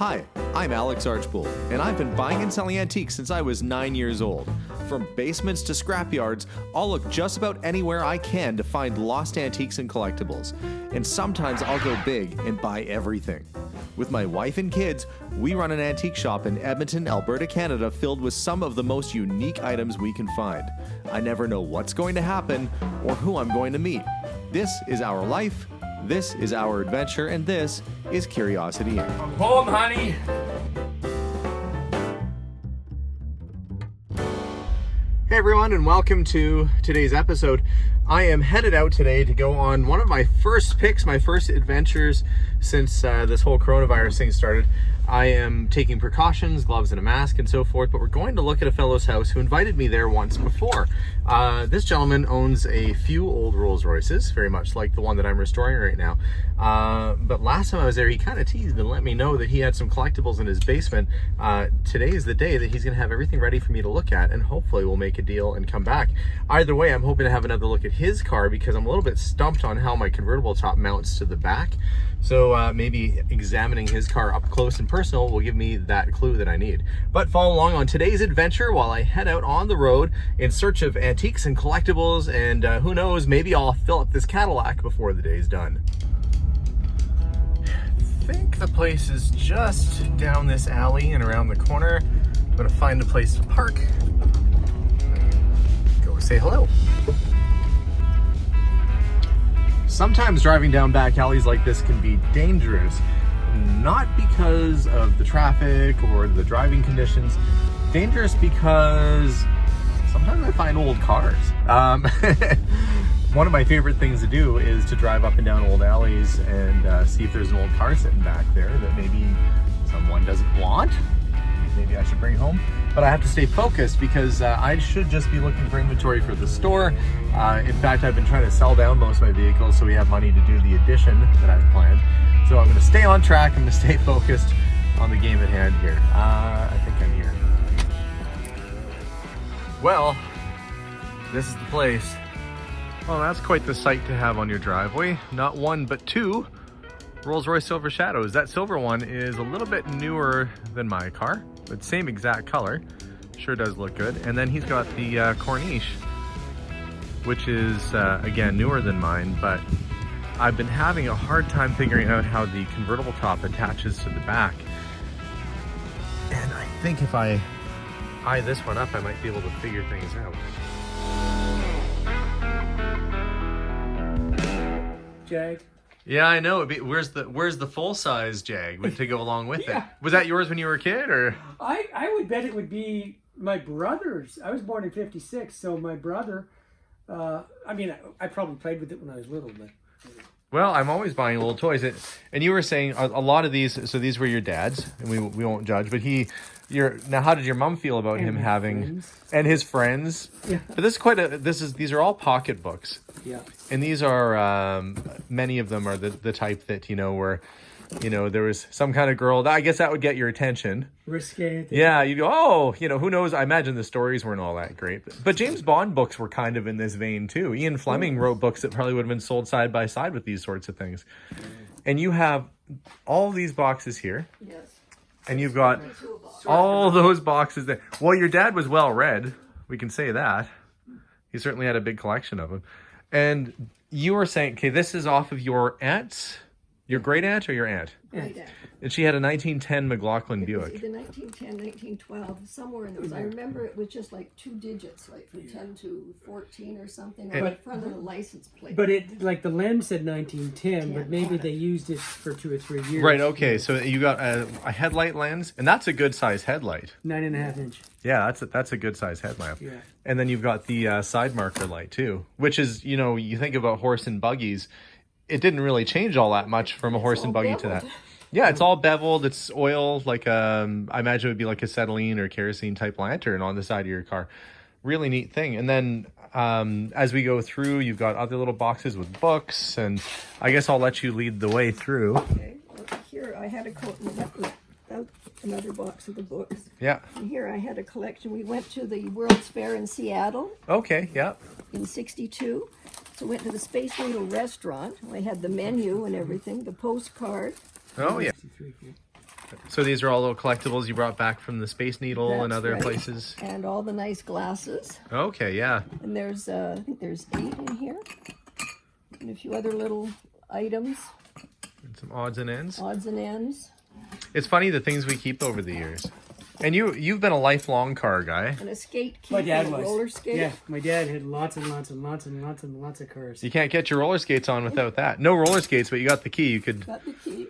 Hi, I'm Alex Archbold, and I've been buying and selling antiques since I was 9 years old. From basements to scrapyards, I'll look just about anywhere I can to find lost antiques and collectibles. And sometimes I'll go big and buy everything. With my wife and kids, we run an antique shop in Edmonton, Alberta, Canada, filled with some of the most unique items we can find. I never know what's going to happen or who I'm going to meet. This is our life, this is our adventure, and this is Curiosity Inc. I'm home, honey. Hey everyone, and welcome to today's episode. I am headed out today to go on one of my first picks, my first adventures since this whole coronavirus thing started. I am taking precautions, gloves and a mask and so forth, but we're going to look at a fellow's house who invited me there once before. This gentleman owns a few old Rolls Royces, very much like the one that I'm restoring right now. But last time I was there, he kind of teased and let me know that he had some collectibles in his basement. Today is the day that he's going to have everything ready for me to look at, and hopefully we'll make a deal and come back. Either way, I'm hoping to have another look at his car because I'm a little bit stumped on how my convertible top mounts to the back. So maybe examining his car up close and personal will give me that clue that I need. But follow along on today's adventure while I head out on the road in search of antiques and collectibles, and who knows, maybe I'll fill up this Cadillac before the day's done. I think the place is just down this alley and around the corner. I'm gonna find a place to park. Go say hello. Sometimes driving down back alleys like this can be dangerous, not because of the traffic or the driving conditions. Dangerous because sometimes I find old cars. One of my favorite things to do is to drive up and down old alleys and see if there's an old car sitting back there that maybe someone doesn't want. Maybe I should bring home. But I have to stay focused because I should just be looking for inventory for the store. In fact, I've been trying to sell down most of my vehicles so we have money to do the addition that I've planned. So I'm going to stay on track. I'm going to stay focused on the game at hand here. I think I'm here. Well, this is the place. Well, that's quite the sight to have on your driveway. Not one, but two Rolls-Royce Silver Shadows. That silver one is a little bit newer than my car, but same exact color. Sure does look good. And then he's got the Corniche, which is, again, newer than mine, but I've been having a hard time figuring out how the convertible top attaches to the back. And I think if I eye this one up, I might be able to figure things out. Jag. Yeah, I know. Where's the full size Jag to go along with it? Was that yours when you were a kid, or? I would bet it would be my brother's. I was born in '56, so my brother. I mean, I probably played with it when I was little, but. Well, I'm always buying little toys. And you were saying a lot of these, so these were your dad's, and we won't judge, but now how did your mom feel about him having, friends. And his friends? Yeah. But these are all pocketbooks. Yeah. And these are, many of them are the type that, where, there was some kind of girl, I guess that would get your attention. Risque. Yeah, you go, oh, who knows? I imagine the stories weren't all that great. But James Bond books were kind of in this vein too. Ian Fleming wrote books that probably would have been sold side by side with these sorts of things. And you have all these boxes here. Yes. And you've got all those boxes there. Well, your dad was well read. We can say that. He certainly had a big collection of them. And you were saying, okay, this is off of your aunt's? Your great aunt or your aunt? Great aunt. And she had a 1910 McLaughlin Buick. Either 1910, 1912, somewhere in those. I remember it was just like 2 digits, like from 10 to 14 or something on the front of the license plate. But it, like the lens said 1910, but maybe they used it for 2 or 3 years. Right, okay. So you got a headlight lens, and that's a good size headlight. 9.5 inch. Yeah, that's a good size headlamp. Yeah. And then you've got the side marker light too, which is, you think about horse and buggies. It didn't really change all that much from a horse and buggy to that. Yeah, it's all beveled. It's oil, like I imagine it would be like acetylene or kerosene type lantern on the side of your car. Really neat thing. And then as we go through, you've got other little boxes with books, and I guess I'll let you lead the way through. Okay, well, here I had another box of the books. Yeah. And here I had a collection. We went to the World's Fair in Seattle. Okay, yeah. In '62. So went to the Space Needle restaurant. I had the menu and everything, the postcard. Oh, yeah. So these are all little collectibles you brought back from the Space Needle and That's other right. places. And all the nice glasses. Okay, yeah. And there's, I think there's 8 in here. And a few other little items, And some odds and ends. odds and ends. It's funny the things we keep over the years. And you've been a lifelong car guy. And a skate key My dad for a was. roller skate. Yeah, my dad had lots and lots and lots and lots and lots of cars. You can't get your roller skates on without that. No roller skates, but you got the key. You could. Got the key.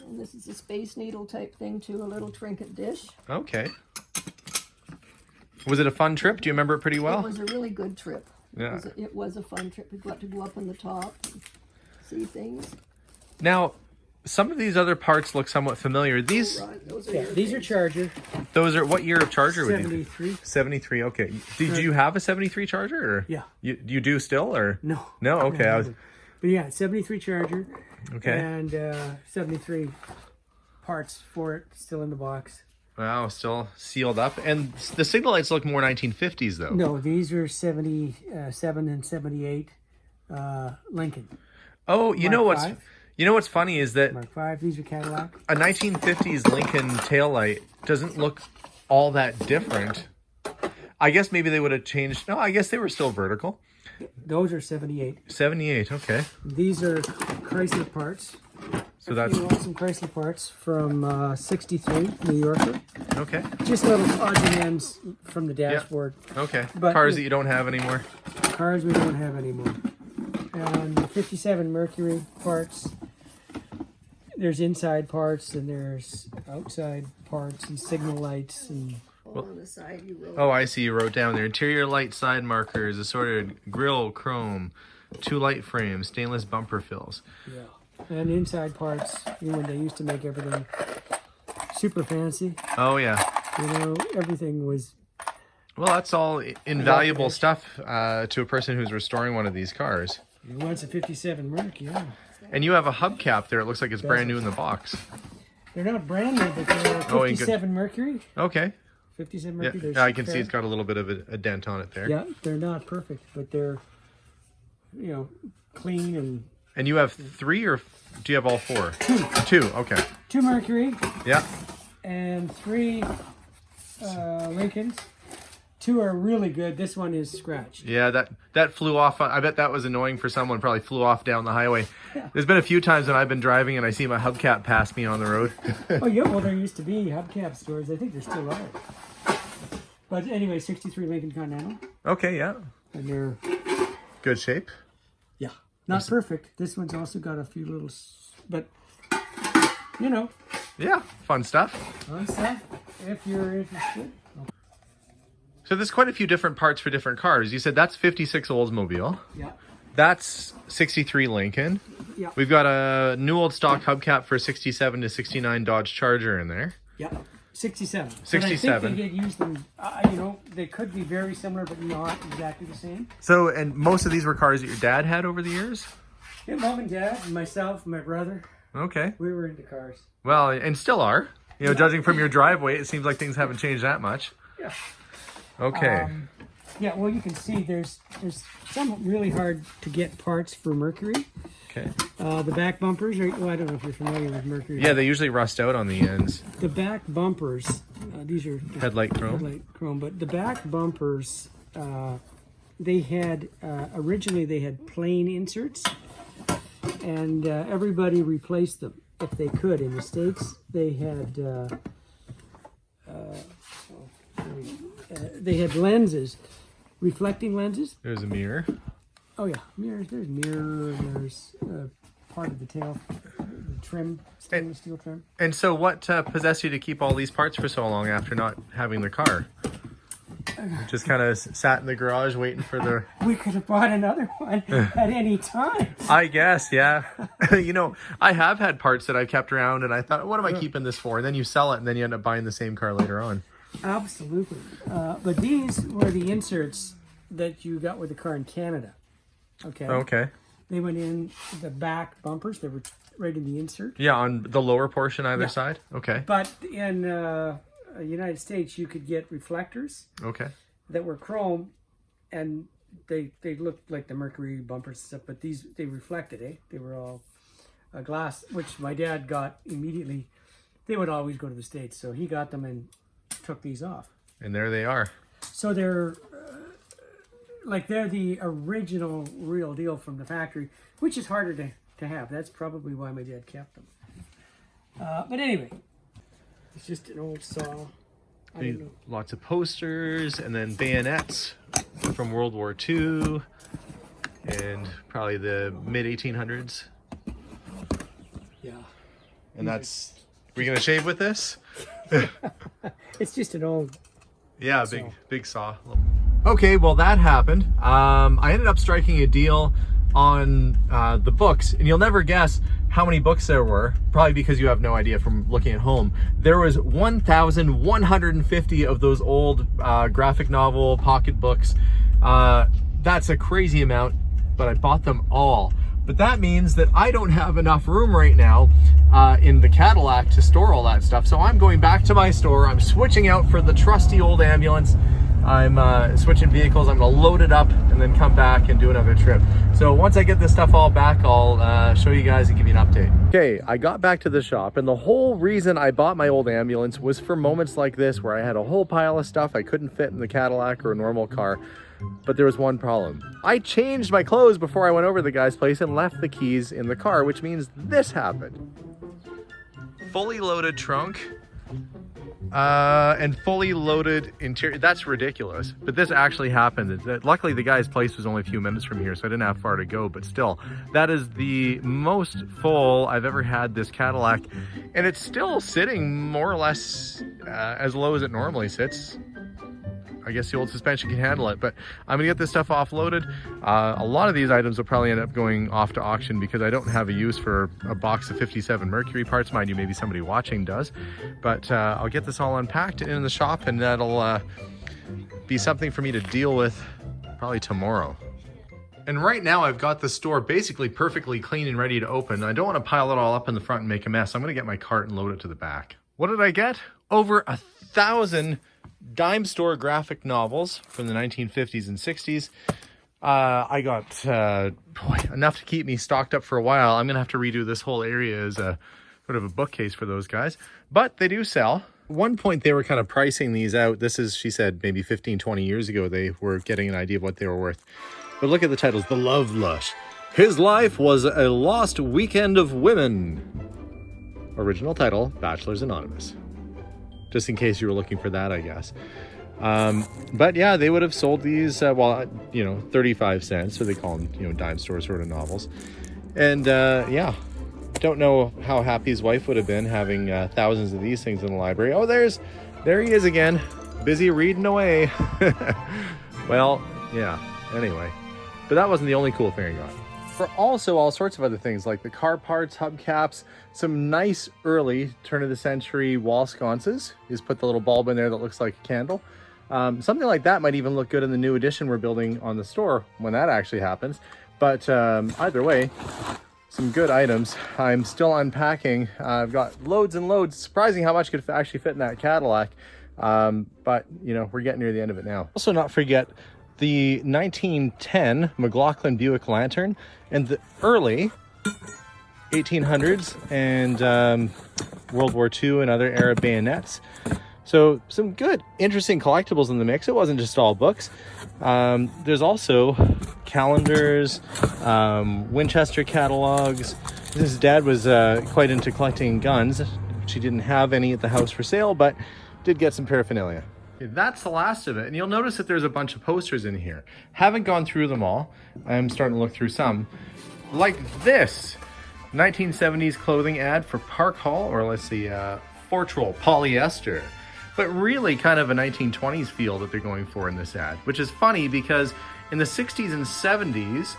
And this is a Space Needle type thing too, a little trinket dish. Okay. Was it a fun trip? Do you remember it pretty well? It was a really good trip. Yeah. It was a fun trip. We got to go up on the top and see things. Now, some of these other parts look somewhat familiar. These, Right, those are Yeah, your these are things. Charger. those are what year of Charger would you? 73. 73. Okay. Did you have a 73 Charger? Or Yeah. You do still or? No. No. Okay. I was. But yeah, 73 Charger. Okay. And 73 parts for it still in the box. Wow. Still sealed up, and the signal lights look more 1950s though. No, these are 77 and 78 Lincoln. Oh, you Mark know what's 5. you know what's funny is that Mark 5, these are Cadillac. a 1950s Lincoln taillight doesn't look all that different. I guess maybe they would have changed. No, I guess they were still vertical. Those are 78. 78. Okay. These are Chrysler parts. So that's You want some Chrysler parts from 63 New Yorker. okay. Just little odds and ends from the dashboard. Okay. But- Cars that you don't have anymore. Cars we don't have anymore. And the 57 Mercury parts. There's inside parts and there's outside parts and signal lights and All on the side you wrote. Oh, I see. You wrote down there. Interior light side markers, assorted grille, chrome, 2 light frames, stainless bumper fills. yeah. And inside parts, you know, when they used to make everything super fancy, Oh yeah. you know, everything was Well, that's all invaluable stuff to a person who's restoring one of these cars. once a 57 Merc, yeah. And you have a hubcap there. It looks like it's brand new in the box. They're not brand new, but they're Oh, and good. 57 Mercury. Okay. 57 Yeah, Mercury. I can see it's got a little bit of a dent on it there. Yeah, they're not perfect, but they're, you know, clean and And you have 3 or do you have all 4? 2. Okay. 2 Mercury Yeah. and 3 Lincolns. 2 are really good. This one is scratched. Yeah, that flew off. I bet that was annoying for someone. Probably flew off down the highway. Yeah. There's been a few times when I've been driving and I see my hubcap pass me on the road. Oh yeah, well there used to be hubcap stores. I think there still are. But anyway, 63 Lincoln Continental, Okay, yeah. and they're Good shape. yeah, not perfect. This one's also got a few little, but you know, Yeah, fun stuff. fun stuff if you're interested. So there's quite a few different parts for different cars. You said that's 56 Oldsmobile. Yeah, That's 63 Lincoln. yeah, We've got a new old stock hubcap for 67 to 69 Dodge Charger in there. yeah. 67. 67. But I think they did use them. You know, they could be very similar, but not exactly the same. So, and most of these were cars that your dad had over the years? Yeah, mom and dad, and myself, my brother, Okay. we were into cars. Well, and still are. You know, judging from your driveway, it seems like things haven't changed that much. Yeah. Okay. Yeah, well, you can see there's some really hard to get parts for Mercury. Okay. The back bumpers are, well, I don't know if you're familiar with Mercury. Yeah, they usually rust out on the ends. The back bumpers, these are Headlight chrome. headlight chrome, but the back bumpers, they had, originally they had plain inserts, and everybody replaced them if they could. In the States, they had lenses, reflecting lenses. There's a mirror. Oh yeah, mirrors. There's mirror. There's part of the tail, the trim, stainless steel trim. And so what possessed you to keep all these parts for so long after not having the car? Just kind of sat in the garage waiting for the... We could have bought another one at any time. I guess, yeah. You know, I have had parts that I kept around and I thought, what am I keeping this for? And then you sell it and then you end up buying the same car later on. Absolutely. But these were the inserts that you got with the car in Canada. Okay. Okay. They went in the back bumpers. They were right in the insert. Yeah, on the lower portion either Yeah. side? Okay. But in United States, you could get reflectors Okay. that were chrome, and they looked like the Mercury bumpers and stuff. But they reflected, eh? They were all glass, which my dad got immediately they would always go to the States. So he got them and took these off. And there they are. So they're they're the original real deal from the factory, which is harder to have. That's probably why my dad kept them. But anyway, it's just an old saw. I don't know. Lots of posters and then bayonets from World War II and probably the mid 1800s. Yeah. And that's, we're gonna shave with this? It's just an old. Yeah, big saw. Okay, well that happened. I ended up striking a deal on the books, and you'll never guess how many books there were, probably because you have no idea from looking at home. There was 1,150 of those old graphic novel pocket books. That's a crazy amount, but I bought them all. But that means that I don't have enough room right now in the Cadillac to store all that stuff. So I'm going back to my store. I'm switching out for the trusty old ambulance. I'm switching vehicles. I'm gonna load it up and then come back and do another trip. So once I get this stuff all back, I'll show you guys and give you an update. Okay, I got back to the shop, and the whole reason I bought my old ambulance was for moments like this where I had a whole pile of stuff I couldn't fit in the Cadillac or a normal car. But there was one problem. I changed my clothes before I went over to the guy's place and left the keys in the car, which means this happened. Fully loaded trunk and fully loaded interior. That's ridiculous, but this actually happened. Luckily the guy's place was only a few minutes from here, so I didn't have far to go, but still, that is the most full I've ever had this Cadillac, and it's still sitting more or less as low as it normally sits. I guess the old suspension can handle it, but I'm gonna get this stuff offloaded. A lot of these items will probably end up going off to auction because I don't have a use for a box of 57 Mercury parts. Mind you, maybe somebody watching does, but I'll get this all unpacked in the shop, and that'll be something for me to deal with probably tomorrow. And right now I've got the store basically perfectly clean and ready to open. I don't want to pile it all up in the front and make a mess. I'm gonna get my cart and load it to the back. What did I get? Over 1,000 dime store graphic novels from the 1950s and 60s. I got enough to keep me stocked up for a while. I'm gonna have to redo this whole area as a sort of a bookcase for those guys, but they do sell. At one point they were kind of pricing these out. This is, she said, maybe 15, 20 years ago, they were getting an idea of what they were worth. But look at the titles. The Love Lush. His Life Was a Lost Weekend of Women. Original title, Bachelor's Anonymous. Just in case you were looking for that, I guess. But yeah, they would have sold these, 35 cents. So they call them, dime store sort of novels. And yeah, don't know how happy his wife would have been having thousands of these things in the library. Oh, there he is again, busy reading away. Well, yeah, anyway. But that wasn't the only cool thing I got. For also all sorts of other things like the car parts, hubcaps, some nice early turn of the century wall sconces. You just put the little bulb in there that looks like a candle. Something like that might even look good in the new addition we're building on the store when that actually happens. But either way, some good items. I'm still unpacking. I've got loads and loads. Surprising how much could actually fit in that Cadillac. But we're getting near the end of it now. Also, not forget the 1910 McLaughlin Buick Lantern and the early 1800s and World War II and other era bayonets. So some good, interesting collectibles in the mix. It wasn't just all books. There's also calendars, Winchester catalogs. His dad was quite into collecting guns. She didn't have any at the house for sale, but did get some paraphernalia. Okay, that's the last of it, and you'll notice that there's a bunch of posters in here. Haven't gone through them all. I'm starting to look through some. Like this 1970s clothing ad for Park Hall, or let's see, Fortrol polyester. But really kind of a 1920s feel that they're going for in this ad, which is funny because in the 60s and 70s,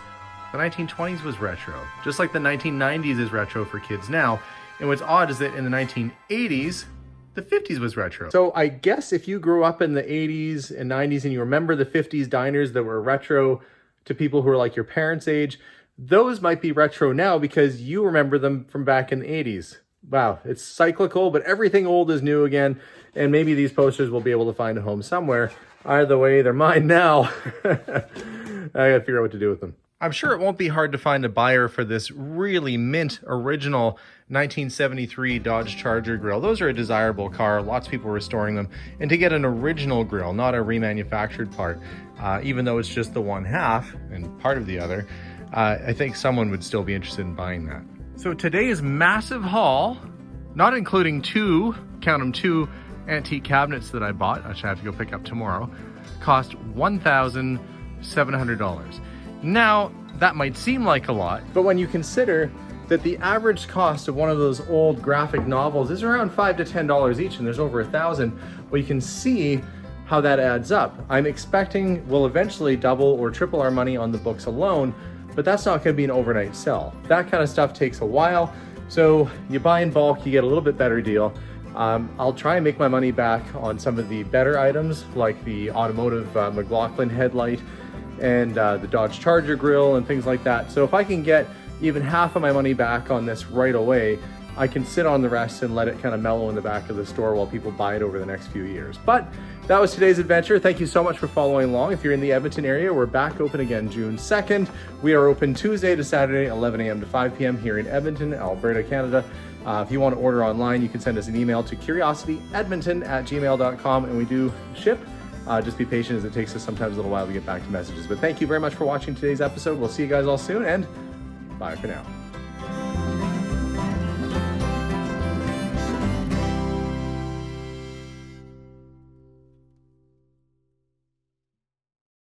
the 1920s was retro, just like the 1990s is retro for kids now. And what's odd is that in the 1980s, the 50s was retro. So I guess if you grew up in the 80s and 90s and you remember the 50s diners that were retro to people who are like your parents' age, those might be retro now because you remember them from back in the 80s. Wow, it's cyclical, but everything old is new again. And maybe these posters will be able to find a home somewhere. Either way, they're mine now. I gotta figure out what to do with them. I'm sure it won't be hard to find a buyer for this really mint original 1973 Dodge Charger grill. Those are a desirable car. Lots of people restoring them. And to get an original grill, not a remanufactured part, even though it's just the one half and part of the other, I think someone would still be interested in buying that. So today's massive haul, not including two antique cabinets that I bought, which I have to go pick up tomorrow, cost $1,700. Now, that might seem like a lot, but when you consider that the average cost of one of those old graphic novels is around $5 to $10 each, and there's over 1,000, well, you can see how that adds up. I'm expecting we'll eventually double or triple our money on the books alone, but that's not gonna be an overnight sell. That kind of stuff takes a while, so you buy in bulk, you get a little bit better deal. I'll try and make my money back on some of the better items, like the Automotive McLaughlin headlight and the Dodge Charger grill and things like that. So if I can get even half of my money back on this right away, I can sit on the rest and let it kind of mellow in the back of the store while people buy it over the next few years. But that was today's adventure. Thank you so much for following along. If you're in the Edmonton area, we're back open again June 2nd. We are open Tuesday to Saturday, 11 a.m. to 5 p.m. here in Edmonton, Alberta, Canada. If you want to order online, you can send us an email to curiosityedmonton@gmail.com, and we do ship. Just be patient, as it takes us sometimes a little while to get back to messages. But thank you very much for watching today's episode. We'll see you guys all soon, and bye for now.